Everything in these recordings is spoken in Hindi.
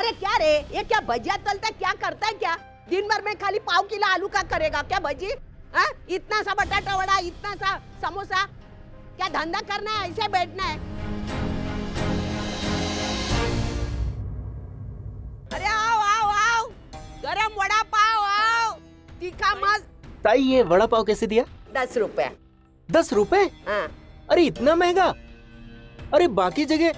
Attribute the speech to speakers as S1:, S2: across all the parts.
S1: अरे क्या रे, ये क्या भजिया तलता है, क्या करता है क्या? दिन भर में खाली पाव किलो आलू का करेगा क्या भजी? हाँ, इतना सा बटाटा वड़ा, इतना सा समोसा, क्या धंधा करना है? ऐसे बैठना है? अरे आओ आओ आओ, गरम वड़ा पाव आओ, तीखा मस्त।
S2: ताई ये वड़ा पाव कैसे दिया?
S1: 10 रुपए।
S2: 10 रुपए?
S1: हाँ।
S2: अरे इतना महंगा? अरे बाकी जगह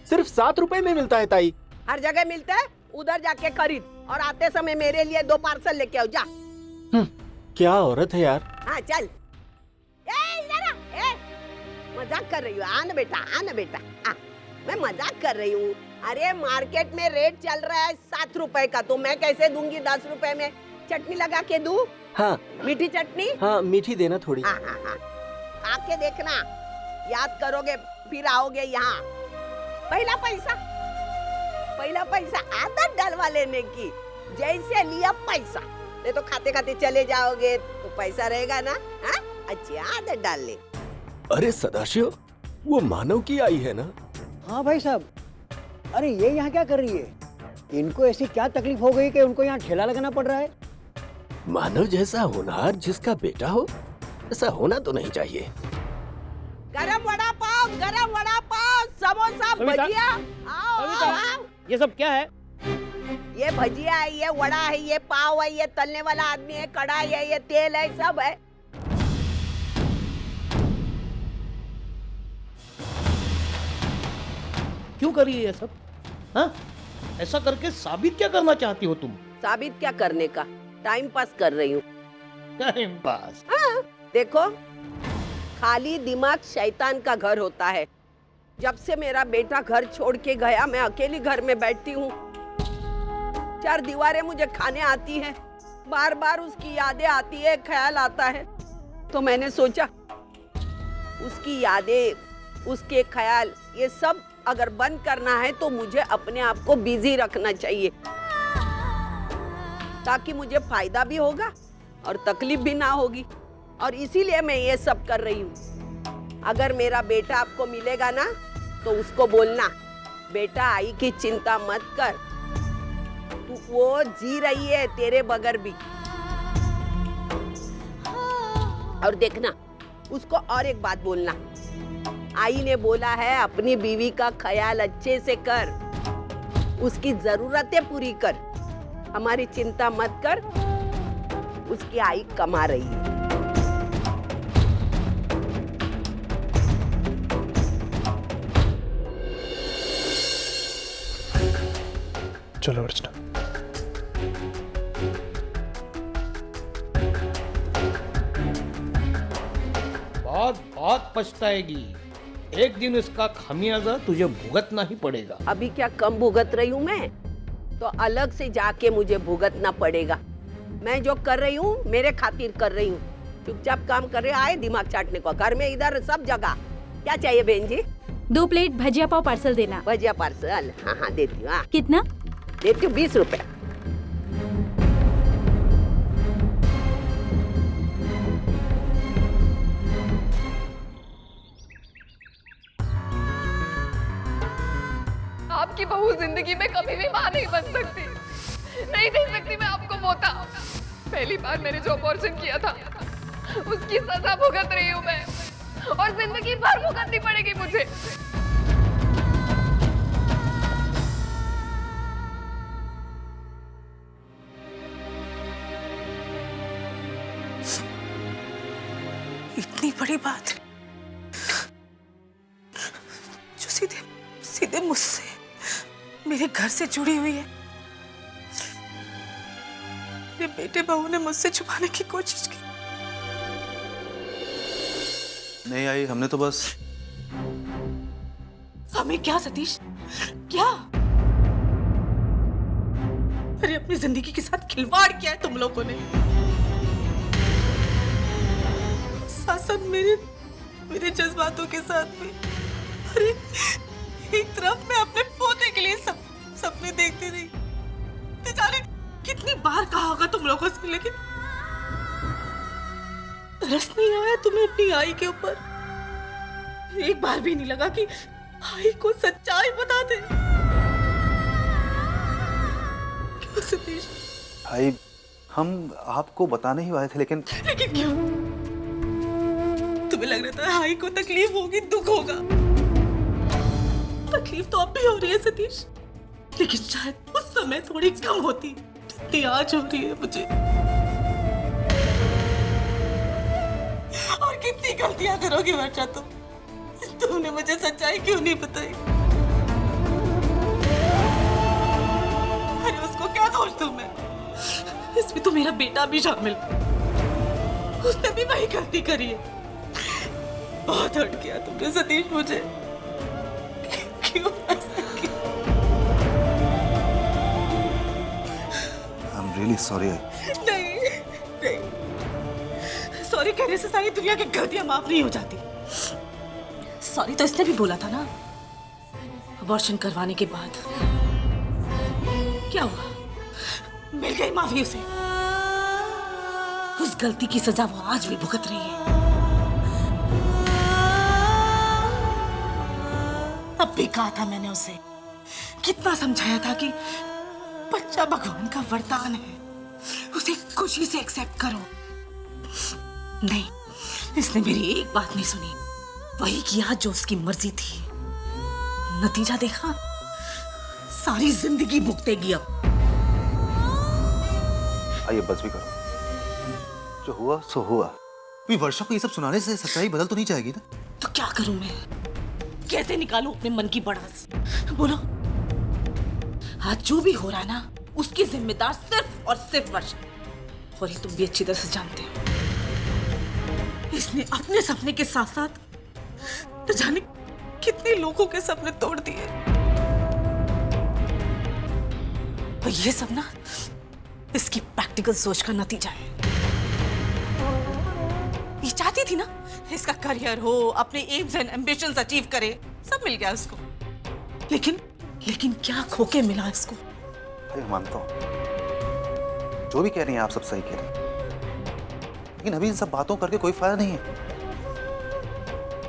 S2: सिर्फ 7 रुपए में मिलता है ताई।
S1: हर जगह मिलता है, उधर जाके खरीद और आते समय मेरे लिए 2 पार्सल लेके आओ जा।
S2: क्या औरत है यार।
S1: हाँ चल। इधर आ, मजाक कर रही हूँ, आना बेटा आना बेटा। मैं मजाक कर रही हूँ। अरे मार्केट में रेट चल रहा है 7 रुपए का, तो मैं कैसे दूंगी 10 रुपए में? चटनी लगा के दूं?
S2: हाँ
S1: मीठी चटनी?
S2: हाँ मीठी देना थोड़ी।
S1: हाँ हाँ हाँ, आके देखना, याद करोगे फिर आओगे यहाँ। पहला पैसा आदत डलवा लेने की, जैसे लिया पैसा, नहीं तो खाते खाते चले जाओगे तो पैसा रहेगा ना। हाँ, अच्छी आदत डाल ले।
S2: अरे सदाशिव, वो मानव की आई है ना?
S3: हाँ भाई साहब, अरे ये यहाँ क्या कर रही है? इनको ऐसी क्या तकलीफ हो गई कि उनको यहाँ ठेला लगाना पड़ रहा है?
S2: मानव जैसा होनहार जिसका बेटा हो, ऐसा होना तो नहीं चाहिए।
S1: गरम वड़ा पाव, समोसा, भजिया, आओ आओ आओ।
S4: ये सब क्या है?
S1: ये भजिया है, ये वड़ा है, ये पाव है, ये तलने वाला आदमी है, कढ़ाई है, ये तेल है, सब है।
S4: क्यों कर रही है ये सब? हाँ? ऐसा करके साबित क्या करना चाहती हो तुम?
S1: साबित क्या करने का, टाइम पास कर रही हूँ।
S4: Time pass?
S1: हाँ, देखो, खाली दिमाग शैतान का घर होता है। जब से मेरा बेटा घर छोड़ के गया, मैं अकेली घर में बैठती हूँ। 4 दीवारें मुझे खाने आती है, बार बार उसकी यादें आती है, ख्याल आता है। तो मैंने सोचा उसकी यादें, उसके ख्याल, ये सब अगर बंद करना है तो मुझे अपने आप को बिजी रखना चाहिए, ताकि मुझे फायदा भी होगा और तकलीफ भी ना होगी। और इसीलिए मैं ये सब कर रही हूँ। अगर मेरा बेटा आपको मिलेगा ना, तो उसको बोलना, बेटा आई की चिंता मत कर, तू वो जी रही है तेरे बगैर भी। और देखना, उसको और एक बात बोलना, आई ने बोला है अपनी बीवी का ख्याल अच्छे से कर, उसकी जरूरतें पूरी कर, हमारी चिंता मत कर, उसकी आई कमा रही है।
S5: चलो अर्चना।
S4: बहुत पछताएगी। एक दिन इसका खामियाजा तुझे भुगतना ही पड़ेगा।
S1: अभी क्या कम भुगत रही हूँ मैं? तो अलग से जाके मुझे भुगतना पड़ेगा। मैं जो कर रही हूँ मेरे खातिर कर रही हूँ। चुपचाप काम कर रहे, आए दिमाग चाटने को घर में, इधर सब जगह। क्या चाहिए बहन जी?
S6: 2 प्लेट भजिया पाव पार्सल देना।
S1: भजिया पार्सल? हाँ हाँ देती हूँ। हाँ
S6: कितना?
S1: देती हूँ 20 रुपए।
S7: आपकी बहू जिंदगी में कभी भी मां नहीं बन सकती, नहीं दे सकती मैं आपको मौका। पहली बार मैंने जो अबॉर्शन किया था, उसकी सजा भुगत रही हूँ मैं, और जिंदगी भर भुगतनी पड़ेगी मुझे।
S8: इतनी बड़ी बात जो सीधे सीधे मुझसे, मेरे घर से जुड़ी हुई है, मेरे बेटे बहू ने मुझसे छुपाने की कोशिश की।
S5: नहीं आई, हमने तो बस।
S8: हमें क्या सतीश, क्या? अरे अपनी जिंदगी के साथ खिलवाड़ किया है तुम लोगों ने। साथ मेरे जज्बातों के साथ में। अरे एक तरफ मैं अपने पोते के लिए सपने देखती रही, जाने कितनी बार कहा होगा तुम लोगों से, लेकिन तरस नहीं आया तुम्हें अपनी आई के ऊपर? एक बार भी नहीं लगा कि आई को सच्चाई बता दे। सतीश,
S5: आई हम आपको बताने ही वाले थे, लेकिन
S8: लेकिन क्यों? तुम्हें लग रहा था हाई को तकलीफ होगी, दुख होगा। तकलीफ तो अब भी हो रही है सतीश, लेकिन शायद उस समय थोड़ी कम होती जितनी आज हो रही है मुझे। और कितनी गलतियां करोगी वर्षा तुम? तुमने मुझे सच्चाई क्यों नहीं बताई? अरे उसको क्या दोष दूं मैं? इसमें तो मेरा बेटा भी शामिल, उसने भी वही गलती करी है। बहुत हर्ट किया तुमने सतीश मुझे, क्यों ऐसा किया?
S5: I am really sorry.
S8: नहीं नहीं, सॉरी कहने से सारी दुनिया की गलतियां माफ नहीं हो जाती। सॉरी तो इसने भी बोला था ना अबॉर्शन करवाने के बाद। क्या हुआ? मिल गई माफी उसे। उस गलती की सजा वो आज भी भुगत रही है। तब भी कहा था मैंने उसे, कितना समझाया था कि बच्चा भगवान का वरदान है, उसे खुशी से एक्सेप्ट करो। नहीं, इसने मेरी एक बात नहीं सुनी, वही किया जो उसकी मर्जी थी। नतीजा देखा, सारी जिंदगी भुगतेगी अब।
S5: आइए बस भी करो, जो हुआ सो हुआ। भी वर्षा को ये सब सुनाने से सच्चाई बदल तो नहीं जाएगी ना?
S8: तो क्या करूं मैं? कैसे निकालूं अपने मन की भड़ास? बोलो। आज जो भी हो रहा है ना, उसकी जिम्मेदार सिर्फ और सिर्फ वर्षा। और ये तुम भी अच्छी तरह से जानते हो। इसने अपने सपने के साथ साथ न जाने कितने लोगों के सपने तोड़ दिए। और ये सब ना इसकी प्रैक्टिकल सोच का नतीजा है। ये चाहती थी ना इसका करियर हो, अपने एम्स एंड एम्बिशंस अचीव करे, सब मिल गया उसको। लेकिन क्या खोके मिला इसको?
S5: अरे मानता हूँ, जो भी कह रही हैं आप सब सही कह रही हैं, लेकिन अभी इन सब बातों करके कोई फायदा नहीं है।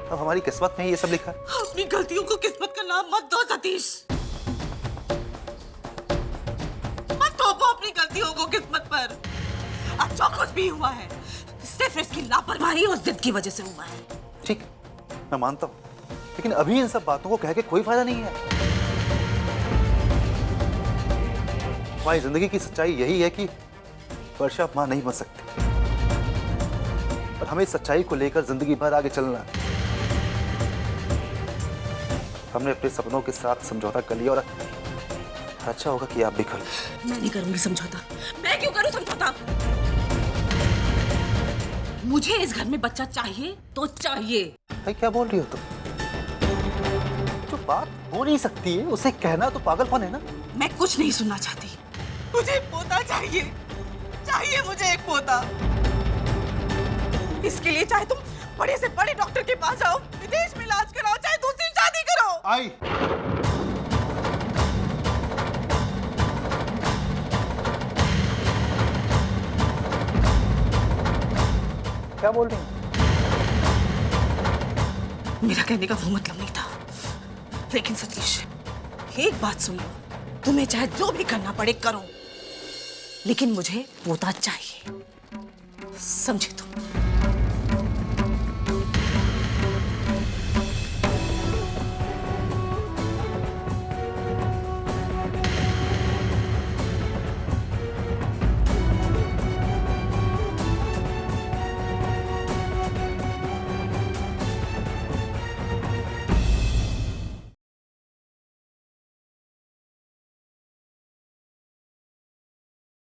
S5: अब हमारी किस्मत में ही ये सब लिखा है।
S8: अपनी गलतियों को किस्मत का नाम मत दो सतीश, मत थोपो अपनी गलतियों को किस्मत पर। अब जो कुछ भी हुआ है सिर्फ इसकी लापरवाही और जिद की वजह से हुआ है।
S5: ठीक, मैं मानता हूँ, लेकिन अभी इन सब बातों को कह के कोई फायदा नहीं है। हमारी जिंदगी की सच्चाई यही है कि वर्षा मां नहीं बन सकती, और हमें इस सच्चाई को लेकर जिंदगी भर आगे चलना है। हमने अपने सपनों के साथ समझौता कर लिया, और अच्छा होगा कि आप भी कर लो।
S8: मैं नहीं करूंगी समझौता। मैं क्यों करूं समझौता? मुझे इस घर में बच्चा चाहिए तो चाहिए।
S5: भाई क्या बोल रही हो तुम? जो बात हो नहीं सकती है उसे कहना तो पागलपन है ना?
S8: मैं कुछ नहीं सुनना चाहती। मुझे पोता चाहिए, चाहिए मुझे एक पोता। इसके लिए चाहे तुम बड़े से बड़े डॉक्टर के पास जाओ, विदेश में इलाज कराओ, चाहे दूसरी शादी करो।
S5: आई क्या बोल रही हैं?
S8: मेरा कहने का वो मतलब नहीं था, लेकिन सतीश एक बात सुन लो, तुम्हें चाहे जो भी करना पड़े करो, लेकिन मुझे पोता चाहिए, समझे तुम?